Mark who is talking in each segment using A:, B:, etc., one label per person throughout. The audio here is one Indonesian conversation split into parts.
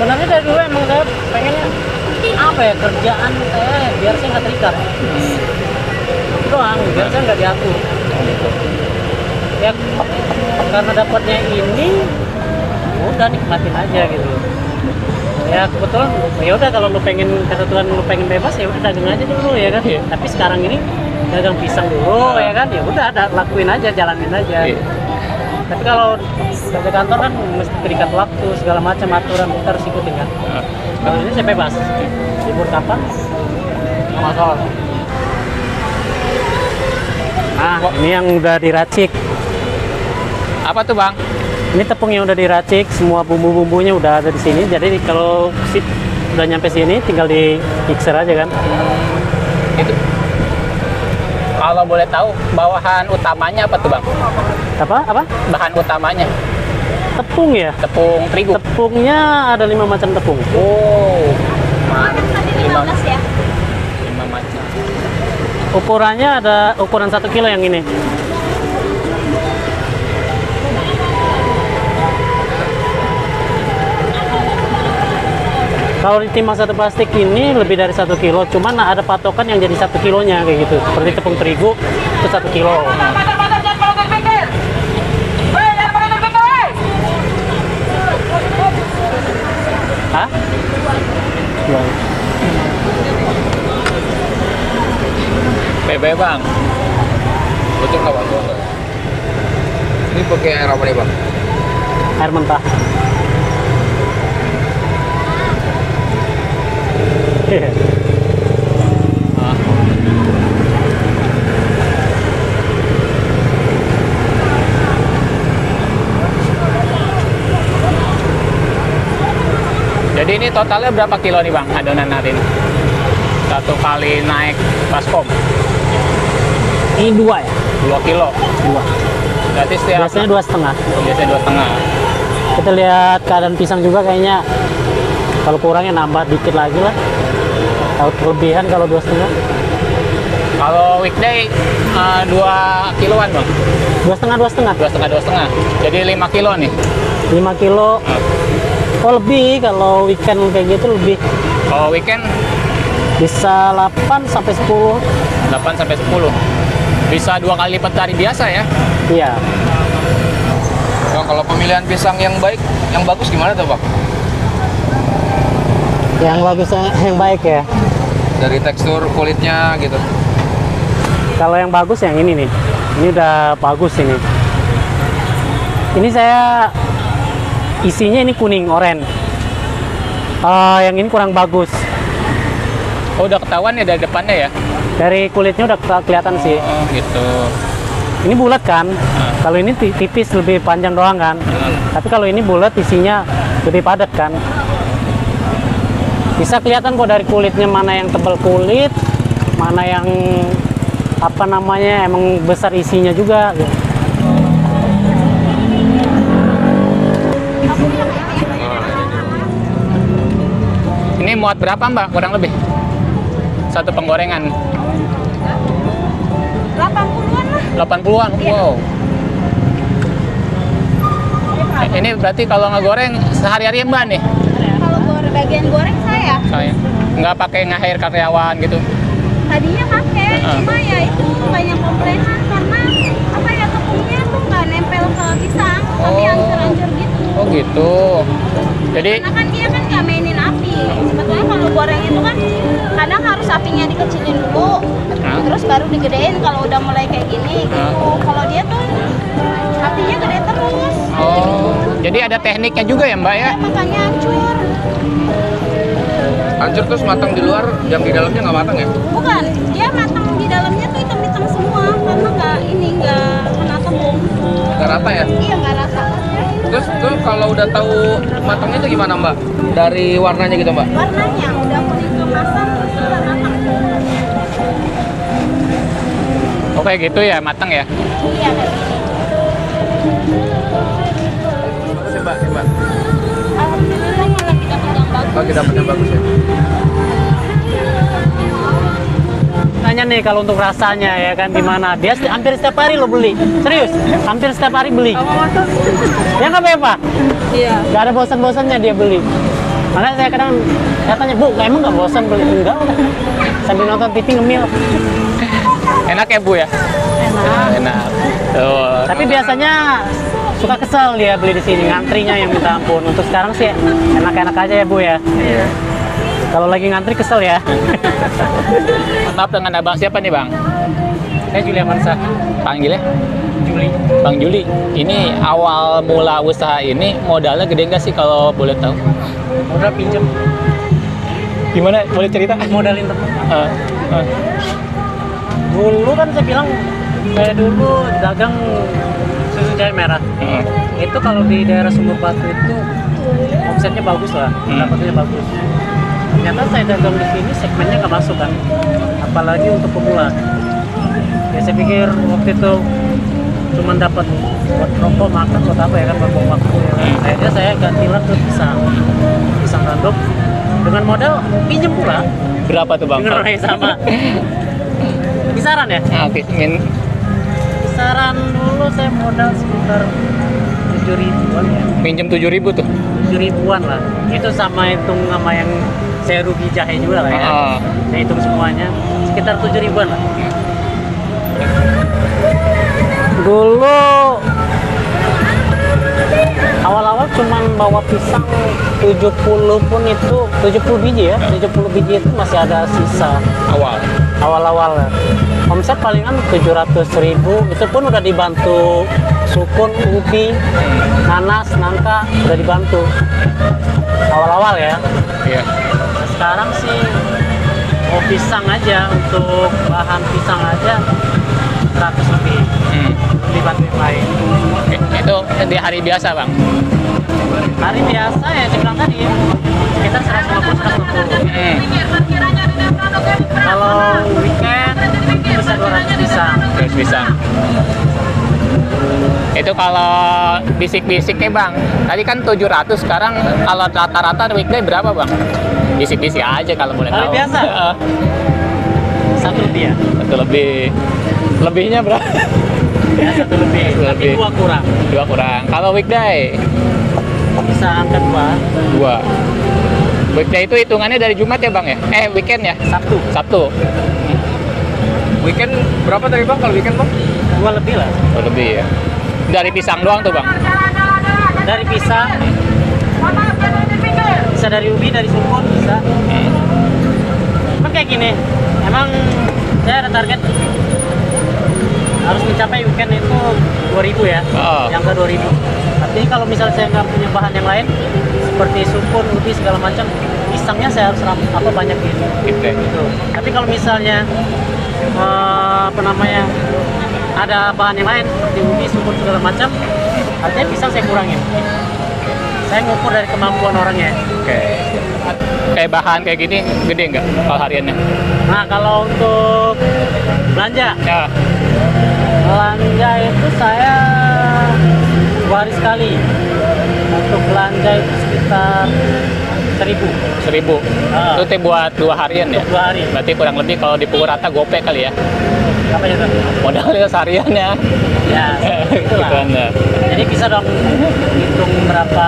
A: Sebenarnya dari dulu emang saya pengennya apa ya, kerjaan saya biar saya nggak terikat. Itu doang, biar saya nggak diatur. Ya karena dapatnya ini, udah nikmatin aja gitu. Ya kebetulan ya udah, kalau lu pengen, kata Tuhan lu pengen bebas ya udah dagang aja dulu ya kan. Tapi sekarang ini dagang pisang dulu ya kan, ya udah lakuin aja, jalanin aja. Tapi kalau kerja kantor kan mesti terikat waktu, segala macam aturan kita harus ikutin kan. Kalau ini saya bebas, libur kapan nggak masalah. Nah ini yang udah diracik.
B: Apa tuh Bang?
A: Ini tepung yang udah diracik, semua bumbu-bumbunya udah ada di sini. Jadi kalau udah nyampe sini, tinggal di mixer aja kan.
B: Itu kalau boleh tahu bahan utamanya apa tuh Bang?
A: Apa?
B: Bahan utamanya?
A: Tepung ya?
B: Tepung terigu?
A: Tepungnya ada 5 macam tepung.
B: Oh,
C: Tadi 15 ya?
B: 5 macam.
A: Ukurannya ada ukuran 1 kilo yang ini. Kalau ditimbang satu plastik ini lebih dari 1 kilo, cuman ada patokan yang jadi 1 kilonya kayak gitu. Seperti tepung terigu itu 1 kilo. Hah?
B: PB Bang.
D: Bocor nggak Bang? Ini pakai air apa nih Bang?
A: Air mentah.
B: Jadi ini totalnya berapa kilo nih Bang adonan hari ini? Satu kali naik baskom?
A: Ini 2 ya?
B: 2 kilo?
A: 2.
B: Berarti setiap...
A: Biasanya 2,5.
B: Biasanya 2,5.
A: Kita lihat keadaan pisang juga, kayaknya kalau kurangnya nambah dikit lagi lah. Kalau kelebihan kalau 2,5.
B: Kalau weekday 2 kiloan Bang?
A: 2,5.
B: 2,5. Jadi 5 kilo nih?
A: 5 kilo. Oh lebih, kalau weekend kayak gitu lebih.
B: Kalau weekend?
A: Bisa 8 sampai 10.
B: 8 sampai 10. Bisa 2 kali lipat dari biasa ya?
A: Iya.
D: Bang, kalau pemilihan pisang yang baik, yang bagus gimana tuh Bang?
A: Yang bagus, yang baik ya.
D: Dari tekstur kulitnya gitu.
A: Kalau yang bagus yang ini nih. Ini udah bagus ini. Ini saya isinya ini kuning, oranye. Yang ini kurang bagus.
B: Oh, udah ketahuan ya dari depannya ya?
A: Dari kulitnya udah kelihatan sih.
B: Oh, gitu.
A: Ini bulat kan? Kalau ini tipis, lebih panjang doang kan? Tapi kalau ini bulat, isinya lebih padat kan? Bisa kelihatan kok dari kulitnya mana yang tebal kulit, mana yang apa namanya emang besar isinya juga.
B: Ini muat berapa Mbak kurang lebih? Satu penggorengan?
C: 80-an lah.
B: 80-an? Wow. Ini berarti kalau ngegoreng sehari-hari Mbak nih?
C: Kalau bagian goreng saya
B: nggak pakai ngair karyawan gitu?
C: tadinya pakai, cuma ya itu banyak komplainan karena apa ya, tepungnya tuh nggak nempel ke pisang, tapi hancur-hancur gitu.
B: Oh gitu. Jadi
C: Karena kan dia kan nggak mainin api. Sebetulnya kalau goreng itu kan kadang harus apinya dikecilin dulu, terus baru digedein kalau udah mulai kayak gini gitu. Kalau dia tuh apinya gede terus.
B: Jadi ada tekniknya juga ya Mbak ya?
C: Makanya hancur.
D: Hancur terus matang di luar, yang di dalamnya nggak matang ya?
C: Bukan, dia matang di dalamnya tuh hitam-hitam semua karena nggak kena tepung.
D: Nggak rata ya?
C: Iya, nggak rata.
D: Terus tuh kalau udah tahu matangnya itu gimana Mbak? Dari warnanya gitu Mbak?
C: Warnanya udah kuning kemasan terus udah matang.
B: Oke gitu ya, matang ya?
C: Iya, kayak gitu.
D: Bagus ya Mbak? Ya, Mbak?
C: Alhamdulillah malah kita pegang bagus.
D: Oh, kita dapet yang bagus ya?
A: Tanya nih kalau untuk rasanya ya kan gimana? Dia hampir setiap hari lo beli, serius, hampir setiap hari beli. Ya nggak apa-apa?
C: Iya.
A: Gak ada bosan-bosannya dia beli. Makanya saya kadang tanya, Bu, emang nggak bosan beli? Enggak, sambil nonton TV ngemil.
B: Enak ya Bu ya?
A: Enak.
B: Enak. Tuh.
A: Tapi biasanya suka kesel dia beli di sini, ngantrinya yang minta ampun. Untuk sekarang sih enak-enak aja ya Bu ya.
B: Iya.
A: Kalau lagi ngantri kesel ya.
B: Maaf, dengan abang siapa nih Bang?
A: Saya Julia Mansa.
B: Panggilnya?
A: Juli.
B: Bang Juli. Ini awal mula usaha ini modalnya gede nggak sih kalau boleh tahu?
A: Udah pinjem,
B: Gimana? Boleh cerita?
A: modalin temen.
B: Uh, uh.
A: Dulu kan saya bilang, saya dulu dagang susu jahe merah. Itu kalau di daerah Sumber Batu itu omsetnya bagus lah, pendapatnya bagus. Ternyata saya dagang di sini segmennya nggak masuk kan, apalagi untuk pemula. Ya saya pikir waktu itu cuma dapat buat rokok, makan, buat apa ya kan, buat waktu ya kan. Akhirnya saya gantilah ke pisang randop dengan modal pinjem pula
B: Berapa tuh Bang?
A: dengan orang yang sama. Kisaran ya?
B: Oke,
A: Kisaran dulu saya modal sekitar 7.000-an ya.
B: minjem 7.000 tuh.
A: 7.000-an lah. Itu sama hitung sama yang saya rugi jahe juga lah ya. Saya hitung semuanya sekitar 7.000-an lah. Dulu awal-awal cuman bawa pisang 70 pun itu 70 biji ya. 70 biji itu masih ada sisa. Awal-awal ya. Omset palingan 700.000, itu pun udah dibantu sukun, ubi, nanas, nangka, udah dibantu awal-awal ya.
B: Iya.
A: Nah, sekarang sih mau pisang aja, untuk bahan pisang aja 100 lebih, dibantu yang lain.
B: Itu di hari biasa Bang?
A: Hari biasa ya saya bilang tadi sekitar 150-160. Kalau weekend bisa 200 pisang.
B: 200 pisang. Itu kalau bisik-bisik nih Bang, tadi kan 700, sekarang kalau rata-rata weekday berapa Bang? Bisik-bisik aja kalau boleh
A: Hari
B: tahu.
A: biasa? 1 lebih ya?
B: 1 lebih. Lebihnya berapa?
A: Ya 1 lebih,
B: Satu
A: tapi
B: lebih.
A: 2 kurang.
B: 2 kurang. Kalau weekday?
A: Bisa angkat 2.
B: 2. Weekday itu hitungannya dari Jumat ya Bang ya? Weekend ya?
A: Sabtu.
B: Sabtu.
D: Weekend berapa tadi Bang kalau weekend Bang?
A: 2 lebih lah.
B: 2 lebih ya. Dari pisang doang tuh Bang?
A: Dari pisang, bisa dari ubi, dari sukun, bisa. Cuman kayak gini, emang saya ada target harus mencapai weekend itu 2.000 ya, yang ke 2.000. Artinya kalau misalnya saya nggak punya bahan yang lain seperti sukun, ubi segala macam, pisangnya saya harus banyak gitu. Gitu. Tapi kalau misalnya ada bahan yang lain seperti ubi, sukun segala macam, artinya pisang saya kurangin. Saya ngukur dari kemampuan orangnya.
B: Oke. Kayak bahan kayak gini gede nggak kalau hariannya?
A: Nah kalau untuk belanja,
B: Ya.
A: belanja itu saya 2 hari sekali. Untuk belanja itu sekitar 1.000.
B: 1.000. Itu teh buat 2 harian ya?
A: 2 hari.
B: Berarti kurang lebih kalau dipukul rata gope kali ya?
A: Apa itu?
B: Modalnya sehariannya.
A: Ya, itulah.
B: Gitu Anda.
A: Jadi bisa dong hitung berapa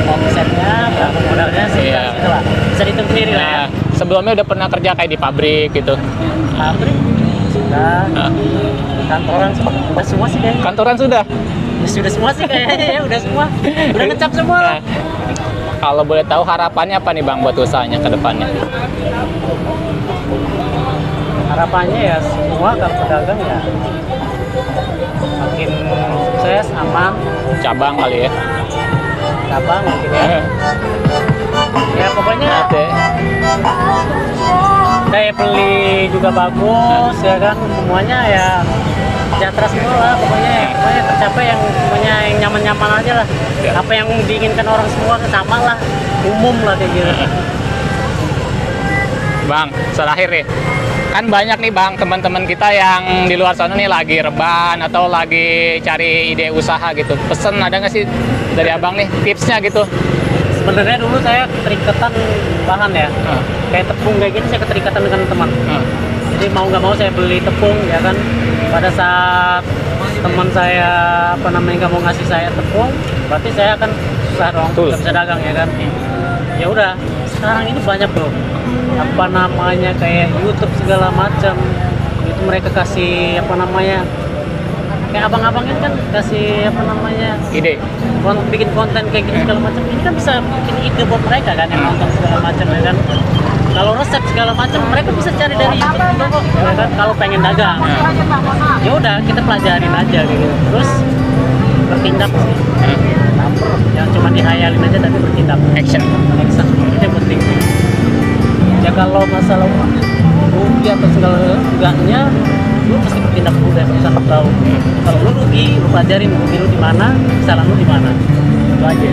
A: omsetnya, berapa modalnya, sekitar
B: Iya.
A: itulah. Bisa dihitung sendiri lah ya.
B: Nah, sebelumnya udah pernah kerja kayak di pabrik gitu?
A: Pabrik sudah,
B: Nah,
A: kantoran udah semua sih kayaknya.
B: kantoran sudah?
A: Ya, sudah semua sih kayaknya ya, udah semua. Udah ngecap semua lah.
B: Nah, kalau boleh tahu harapannya apa nih Bang buat usahanya ke depannya?
A: Harapannya ya semua kalau pedagang ya makin sukses, aman,
B: Cabang kali ya?
A: cabang mungkin ya. Ya pokoknya
B: Oke.
A: daya beli juga bagus ya kan, semuanya ya sejahtera semua lah pokoknya tercapai yang semuanya yang nyaman-nyaman aja lah.
B: Ya.
A: Apa yang diinginkan orang semua sama lah, umum lah kayak gitu.
B: Bang, terakhir nih. Kan banyak nih Bang teman-teman kita yang di luar sana nih lagi rebahan atau lagi cari ide usaha gitu. Pesen ada nggak sih dari Abang nih tipsnya gitu?
A: Sebenarnya dulu saya keterikatan bahan ya, kayak tepung kayak gini saya keterikatan dengan teman. Jadi mau nggak mau saya beli tepung ya kan. Pada saat teman saya nggak mau ngasih saya tepung, berarti saya akan susah dong, nggak bisa dagang ya kan. ya udah sekarang ini banyak bro, apa namanya kayak YouTube segala macam itu mereka kasih apa namanya, kayak abang-abang ini kan kasih apa namanya
B: Ide.
A: bikin konten kayak gini segala macam, ini kan bisa bikin ide buat mereka kan yang nonton segala macam ya kan. Kalau resep segala macam mereka bisa cari dari YouTube juga kok ya kan, kalau pengen dagang ya udah kita pelajarin aja gitu, terus bertindak sih. Yang cuma dihayalin aja tapi bertindak,
B: Action.
A: action itu yang penting. Ya kalau masalah rugi atau segala enggaknya, lu pasti bertindak dulu deh, bisa lu tahu. Kalau lu rugi, lu pelajarin rugi lu di mana, kesalahan lu di mana. Itu aja.